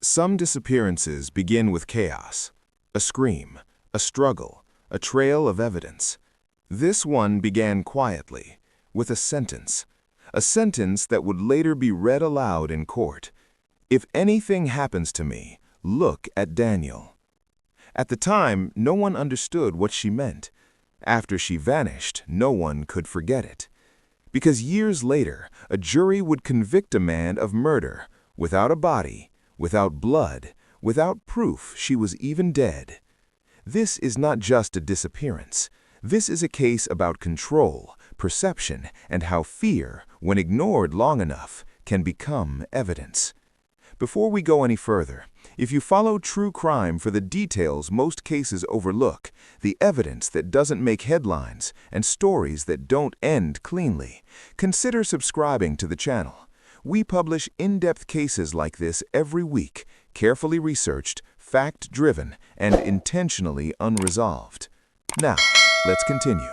Some disappearances begin with chaos, a scream, a struggle, a trail of evidence. This one began quietly, with a sentence that would later be read aloud in court. "If anything happens to me, look at Daniel." At the time, no one understood what she meant. After she vanished, no one could forget it. Because years later, a jury would convict a man of murder, without a body, without blood, without proof she was even dead. This is not just a disappearance. This is a case about control, perception, and how fear, when ignored long enough, can become evidence. Before we go any further, if you follow true crime for the details most cases overlook, the evidence that doesn't make headlines, and stories that don't end cleanly, consider subscribing to the channel. We publish in-depth cases like this every week, carefully researched, fact-driven, and intentionally unresolved. Now, let's continue.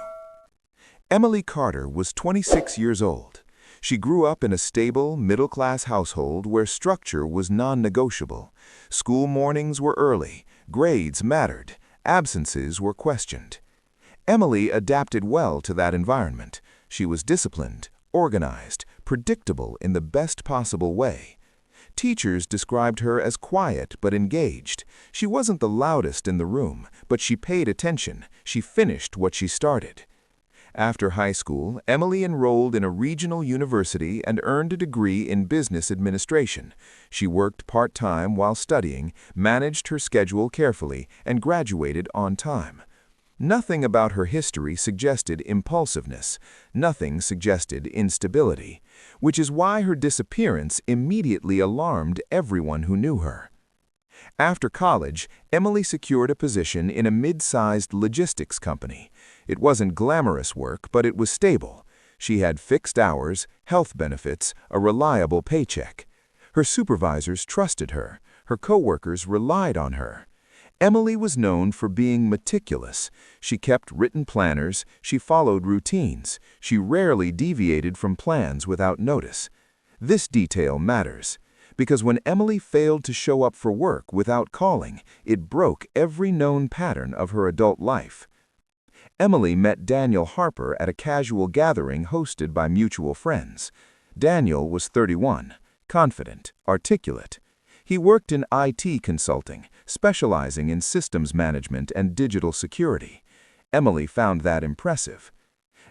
Emily Carter was 26 years old. She grew up in a stable, middle-class household where structure was non-negotiable. School mornings were early, grades mattered, absences were questioned. Emily adapted well to that environment. She was disciplined, organized, predictable in the best possible way. Teachers described her as quiet but engaged. She wasn't the loudest in the room, but she paid attention. She finished what she started. After high school, Emily enrolled in a regional university and earned a degree in business administration. She worked part-time while studying, managed her schedule carefully, and graduated on time. Nothing about her history suggested impulsiveness. Nothing suggested instability, which is why her disappearance immediately alarmed everyone who knew her. After college, Emily secured a position in a mid-sized logistics company. It wasn't glamorous work, but it was stable. She had fixed hours, health benefits, a reliable paycheck. Her supervisors trusted her. Her coworkers relied on her. Emily was known for being meticulous. She kept written planners, she followed routines, she rarely deviated from plans without notice. This detail matters, because when Emily failed to show up for work without calling, it broke every known pattern of her adult life. Emily met Daniel Harper at a casual gathering hosted by mutual friends. Daniel was 31, confident, articulate. He worked in IT consulting, specializing in systems management and digital security. Emily found that impressive.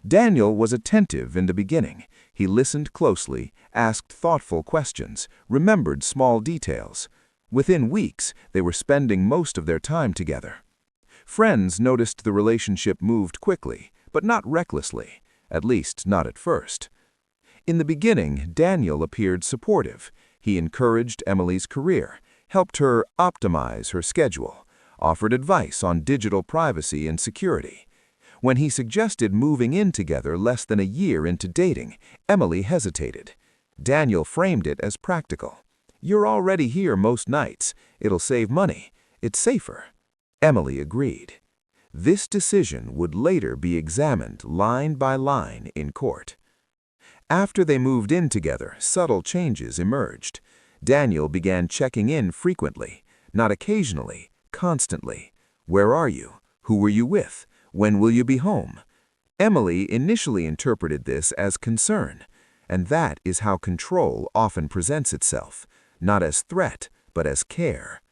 Daniel was attentive in the beginning. He listened closely, asked thoughtful questions, remembered small details. Within weeks, they were spending most of their time together. Friends noticed the relationship moved quickly, but not recklessly, at least not at first. In the beginning, Daniel appeared supportive. He encouraged Emily's career, helped her optimize her schedule, offered advice on digital privacy and security. When he suggested moving in together less than a year into dating, Emily hesitated. Daniel framed it as practical. "You're already here most nights. It'll save money. It's safer." Emily agreed. This decision would later be examined line by line in court. After they moved in together, subtle changes emerged. Daniel began checking in frequently, not occasionally, constantly. "Where are you? Who were you with? When will you be home?" Emily initially interpreted this as concern, and that is how control often presents itself, not as threat, but as care.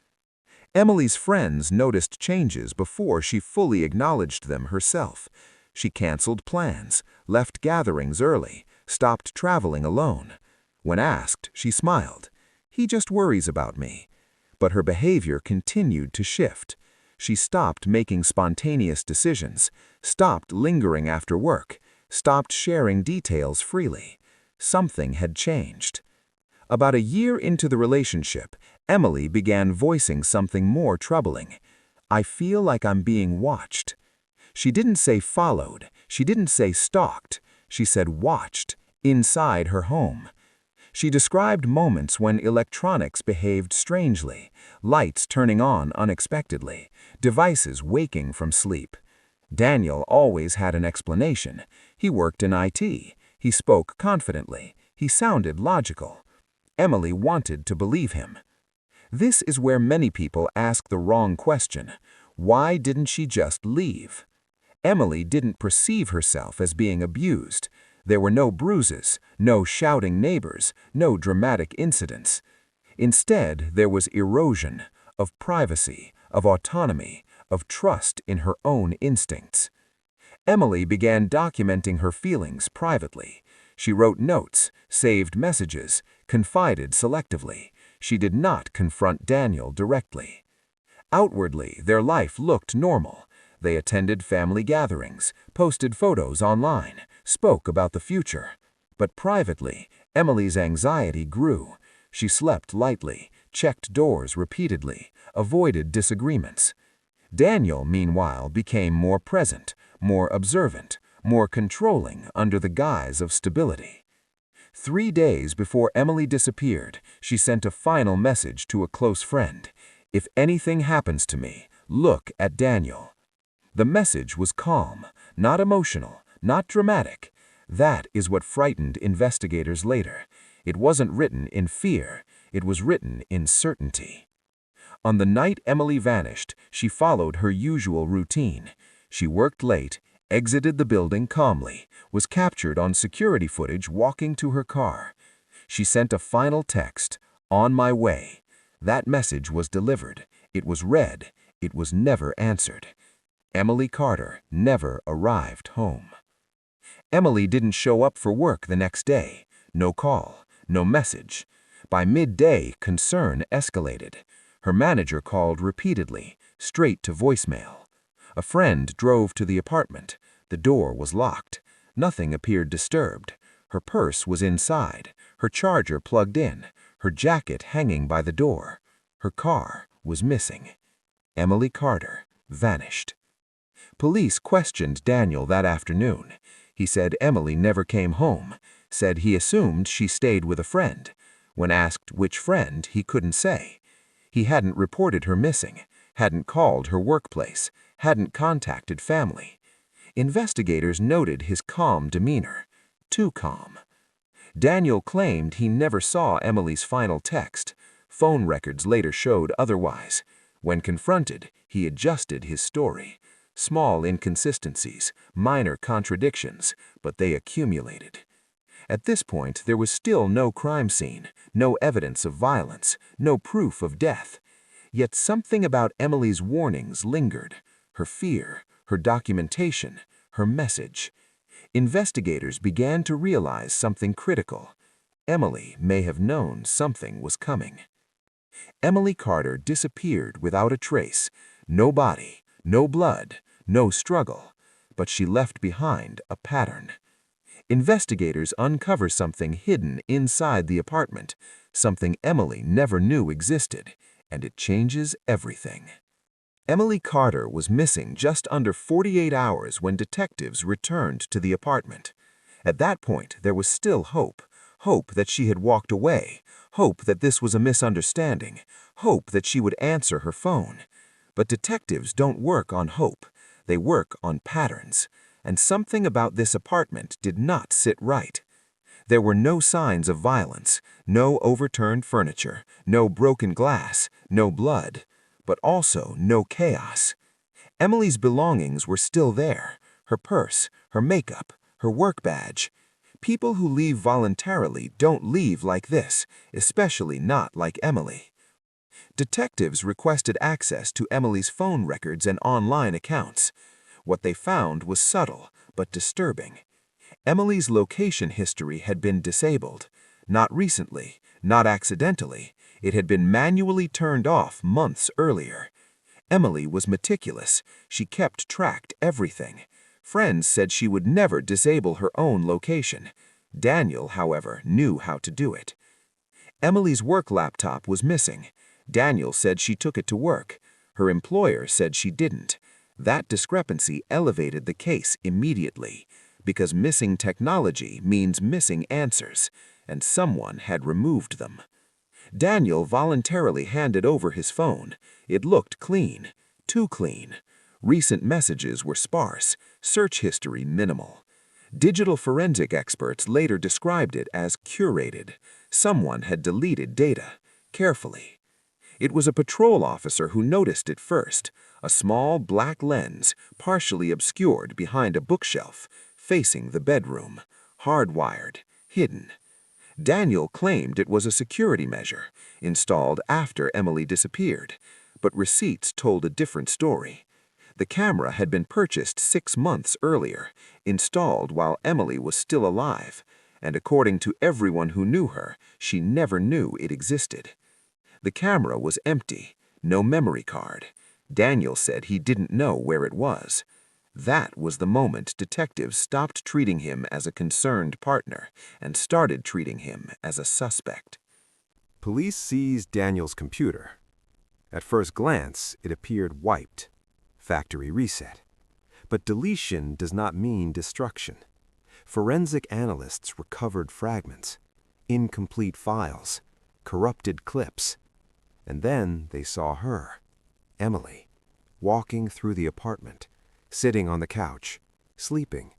Emily's friends noticed changes before she fully acknowledged them herself. She canceled plans, left gatherings early, stopped traveling alone. When asked, she smiled. "He just worries about me." But her behavior continued to shift. She stopped making spontaneous decisions, stopped lingering after work, stopped sharing details freely. Something had changed. About a year into the relationship, Emily began voicing something more troubling. "I feel like I'm being watched." She didn't say followed, she didn't say stalked, she said watched, inside her home. She described moments when electronics behaved strangely, lights turning on unexpectedly, devices waking from sleep. Daniel always had an explanation. He worked in IT. He spoke confidently. He sounded logical. Emily wanted to believe him. This is where many people ask the wrong question. Why didn't she just leave? Emily didn't perceive herself as being abused. There were no bruises, no shouting neighbors, no dramatic incidents. Instead, there was erosion of privacy, of autonomy, of trust in her own instincts. Emily began documenting her feelings privately. She wrote notes, saved messages, confided selectively. She did not confront Daniel directly. Outwardly, their life looked normal. They attended family gatherings, posted photos online, spoke about the future. But privately, Emily's anxiety grew. She slept lightly, checked doors repeatedly, avoided disagreements. Daniel, meanwhile, became more present, more observant, more controlling under the guise of stability. 3 days before Emily disappeared, she sent a final message to a close friend. "If anything happens to me, look at Daniel." The message was calm, not emotional, not dramatic. That is what frightened investigators later. It wasn't written in fear, it was written in certainty. On the night Emily vanished, she followed her usual routine. She worked late, exited the building calmly, was captured on security footage walking to her car. She sent a final text, "On my way." That message was delivered. It was read. It was never answered. Emily Carter never arrived home. Emily didn't show up for work the next day. No call, no message. By midday, concern escalated. Her manager called repeatedly, straight to voicemail. A friend drove to the apartment. The door was locked. Nothing appeared disturbed. Her purse was inside, her charger plugged in, her jacket hanging by the door. Her car was missing. Emily Carter vanished. Police questioned Daniel that afternoon. He said Emily never came home, said he assumed she stayed with a friend. When asked which friend, he couldn't say. He hadn't reported her missing, hadn't called her workplace, hadn't contacted family. Investigators noted his calm demeanor, too calm. Daniel claimed he never saw Emily's final text. Phone records later showed otherwise. When confronted, he adjusted his story. Small inconsistencies, minor contradictions, but they accumulated. At this point, there was still no crime scene, no evidence of violence, no proof of death. Yet something about Emily's warnings lingered. Her fear, her documentation, her message. Investigators began to realize something critical. Emily may have known something was coming. Emily Carter disappeared without a trace. No body, no blood, no struggle. But she left behind a pattern. Investigators uncover something hidden inside the apartment, something Emily never knew existed, and it changes everything. Emily Carter was missing just under 48 hours when detectives returned to the apartment. At that point, there was still hope. Hope that she had walked away. Hope that this was a misunderstanding. Hope that she would answer her phone. But detectives don't work on hope. They work on patterns. And something about this apartment did not sit right. There were no signs of violence, no overturned furniture, no broken glass, no blood, but also no chaos. Emily's belongings were still there, her purse, her makeup, her work badge. People who leave voluntarily don't leave like this, especially not like Emily. Detectives requested access to Emily's phone records and online accounts. What they found was subtle but disturbing. Emily's location history had been disabled. Not recently, not accidentally. It had been manually turned off months earlier. Emily was meticulous. She kept tracked everything. Friends said she would never disable her own location. Daniel, however, knew how to do it. Emily's work laptop was missing. Daniel said she took it to work. Her employer said she didn't. That discrepancy elevated the case immediately, because missing technology means missing answers, and someone had removed them. Daniel voluntarily handed over his phone. It looked clean, too clean. Recent messages were sparse, search history minimal. Digital forensic experts later described it as curated. Someone had deleted data, carefully. It was a patrol officer who noticed it first, a small black lens partially obscured behind a bookshelf, facing the bedroom, hardwired, hidden. Daniel claimed it was a security measure, installed after Emily disappeared, but receipts told a different story. The camera had been purchased 6 months earlier, installed while Emily was still alive, and according to everyone who knew her, she never knew it existed. The camera was empty, no memory card. Daniel said he didn't know where it was. That was the moment detectives stopped treating him as a concerned partner and started treating him as a suspect. Police seized Daniel's computer. At first glance, it appeared wiped. Factory reset. But deletion does not mean destruction. Forensic analysts recovered fragments, incomplete files, corrupted clips. And then they saw her, Emily, walking through the apartment, sitting on the couch, sleeping,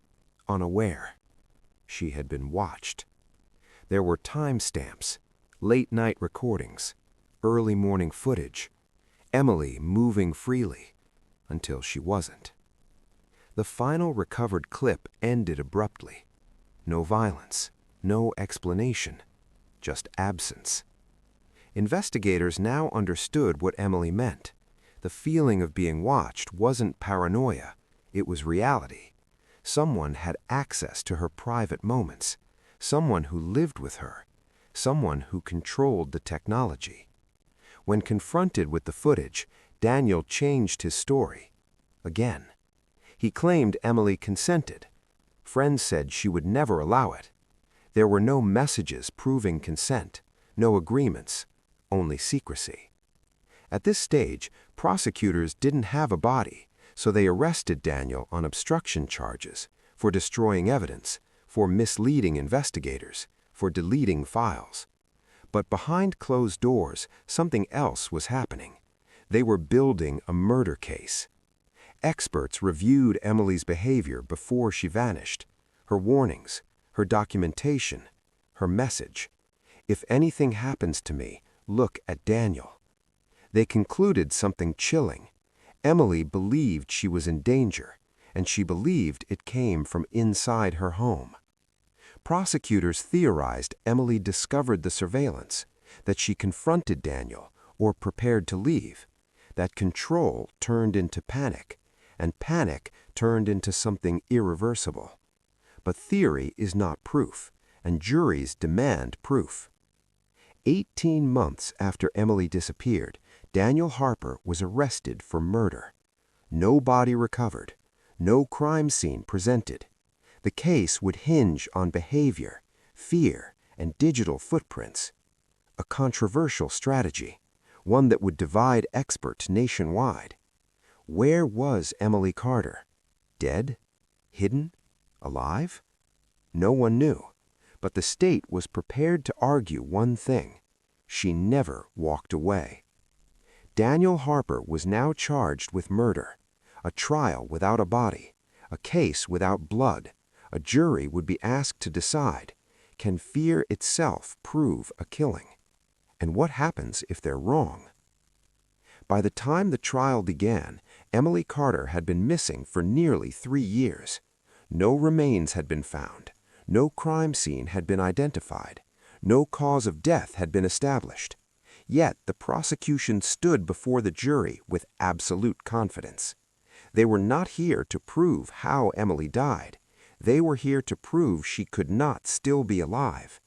unaware. She had been watched. There were timestamps, late-night recordings, early morning footage, Emily moving freely, until she wasn't. The final recovered clip ended abruptly. No violence, no explanation, just absence. Investigators now understood what Emily meant. The feeling of being watched wasn't paranoia, it was reality. Someone had access to her private moments, someone who lived with her, someone who controlled the technology. When confronted with the footage, Daniel changed his story. Again. He claimed Emily consented. Friends said she would never allow it. There were no messages proving consent, no agreements, only secrecy. At this stage, prosecutors didn't have a body, so they arrested Daniel on obstruction charges, for destroying evidence, for misleading investigators, for deleting files. But behind closed doors, something else was happening. They were building a murder case. Experts reviewed Emily's behavior before she vanished, her warnings, her documentation, her message. If anything happens to me, look at Daniel. They concluded something chilling. Emily believed she was in danger, and she believed it came from inside her home. Prosecutors theorized Emily discovered the surveillance, that she confronted Daniel or prepared to leave, that control turned into panic, and panic turned into something irreversible. But theory is not proof, and juries demand proof. 18 months after Emily disappeared, Daniel Harper was arrested for murder. No body recovered, no crime scene presented. The case would hinge on behavior, fear, and digital footprints. A controversial strategy, one that would divide experts nationwide. Where was Emily Carter? Dead? Hidden? Alive? No one knew, but the state was prepared to argue one thing. She never walked away. Daniel Harper was now charged with murder, a trial without a body, a case without blood. A jury would be asked to decide, can fear itself prove a killing? And what happens if they're wrong? By the time the trial began, Emily Carter had been missing for nearly 3 years. No remains had been found. No crime scene had been identified. No cause of death had been established. Yet the prosecution stood before the jury with absolute confidence. They were not here to prove how Emily died. They were here to prove she could not still be alive.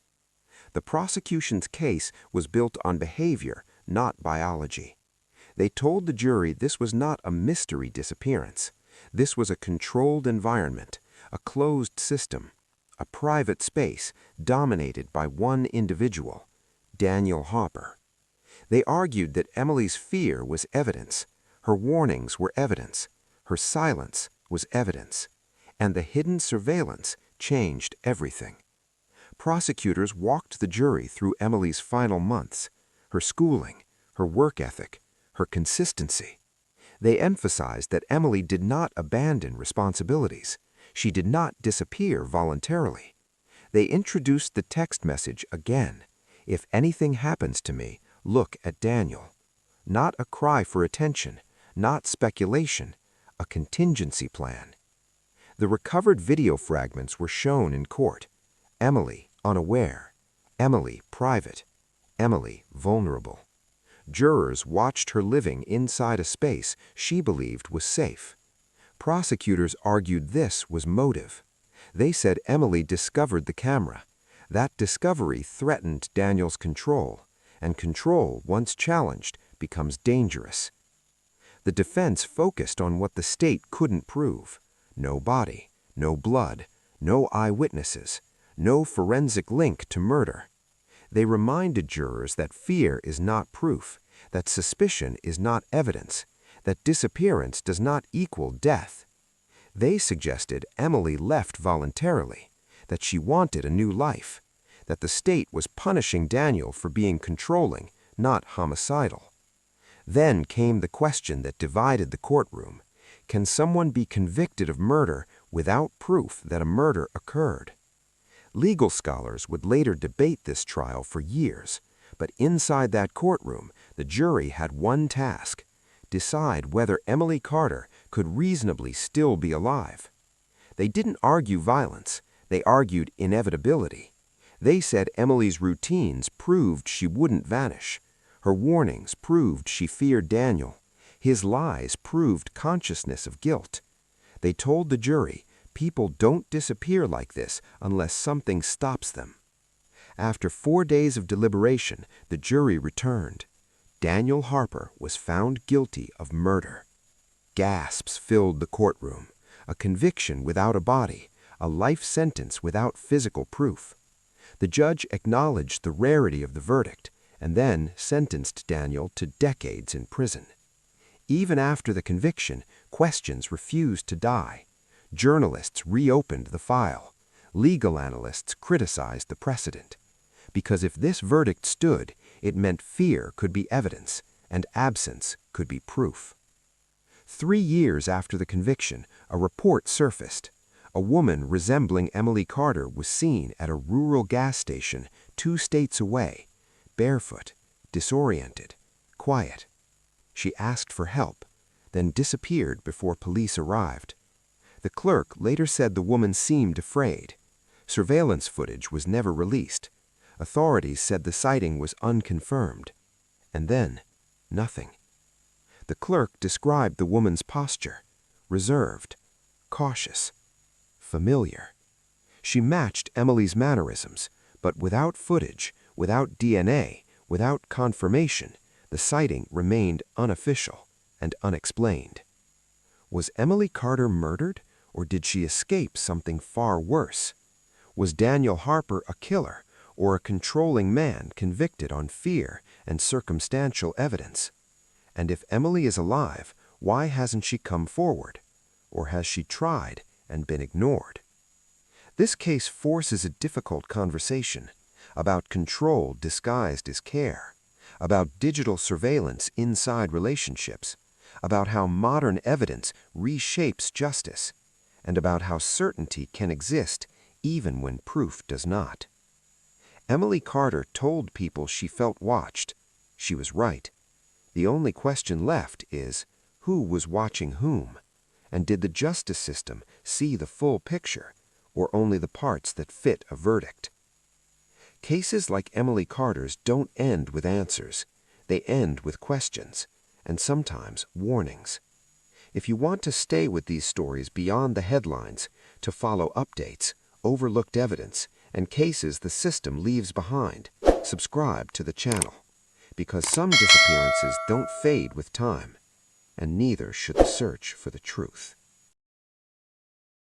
The prosecution's case was built on behavior, not biology. They told the jury this was not a mystery disappearance. This was a controlled environment, a closed system, a private space dominated by one individual, Daniel Harper. They argued that Emily's fear was evidence, her warnings were evidence, her silence was evidence, and the hidden surveillance changed everything. Prosecutors walked the jury through Emily's final months, her schooling, her work ethic, her consistency. They emphasized that Emily did not abandon responsibilities. She did not disappear voluntarily. They introduced the text message again. If anything happens to me, look at Daniel. not a cry for attention, not speculation, a contingency plan. The recovered video fragments were shown in court. Emily, unaware. Emily, private. Emily, vulnerable. Jurors watched her living inside a space she believed was safe. Prosecutors argued this was motive. They said Emily discovered the camera. That discovery threatened Daniel's control, and control, once challenged, becomes dangerous. The defense focused on what the state couldn't prove. No body, no blood, no eyewitnesses, no forensic link to murder. They reminded jurors that fear is not proof, that suspicion is not evidence, that disappearance does not equal death. They suggested Emily left voluntarily, that she wanted a new life, that the state was punishing Daniel for being controlling, not homicidal. Then came the question that divided the courtroom. Can someone be convicted of murder without proof that a murder occurred? Legal scholars would later debate this trial for years, but inside that courtroom, the jury had one task: decide whether Emily Carter could reasonably still be alive. They didn't argue violence, they argued inevitability. They said Emily's routines proved she wouldn't vanish. Her warnings proved she feared Daniel. His lies proved consciousness of guilt. They told the jury, people don't disappear like this unless something stops them. After 4 days of deliberation, the jury returned. Daniel Harper was found guilty of murder. Gasps filled the courtroom. A conviction without a body, a life sentence without physical proof. The judge acknowledged the rarity of the verdict and then sentenced Daniel to decades in prison. Even after the conviction, questions refused to die. Journalists reopened the file. Legal analysts criticized the precedent. Because if this verdict stood, it meant fear could be evidence and absence could be proof. 3 years after the conviction, a report surfaced. A woman resembling Emily Carter was seen at a rural gas station 2 states away, barefoot, disoriented, quiet. She asked for help, then disappeared before police arrived. The clerk later said the woman seemed afraid. Surveillance footage was never released. Authorities said the sighting was unconfirmed. And then, nothing. The clerk described the woman's posture: reserved, cautious, familiar. She matched Emily's mannerisms, but without footage, without DNA, without confirmation, the sighting remained unofficial and unexplained. Was Emily Carter murdered, or did she escape something far worse? Was Daniel Harper a killer, or a controlling man convicted on fear and circumstantial evidence? And if Emily is alive, why hasn't she come forward? Or has she tried and been ignored? This case forces a difficult conversation about control disguised as care, about digital surveillance inside relationships, about how modern evidence reshapes justice, and about how certainty can exist even when proof does not. Emily Carter told people she felt watched. She was right. The only question left is, who was watching whom? And did the justice system see the full picture, or only the parts that fit a verdict? Cases like Emily Carter's don't end with answers. They end with questions, and sometimes warnings. If you want to stay with these stories beyond the headlines, to follow updates, overlooked evidence, and cases the system leaves behind, subscribe to the channel. Because some disappearances don't fade with time, and neither should the search for the truth.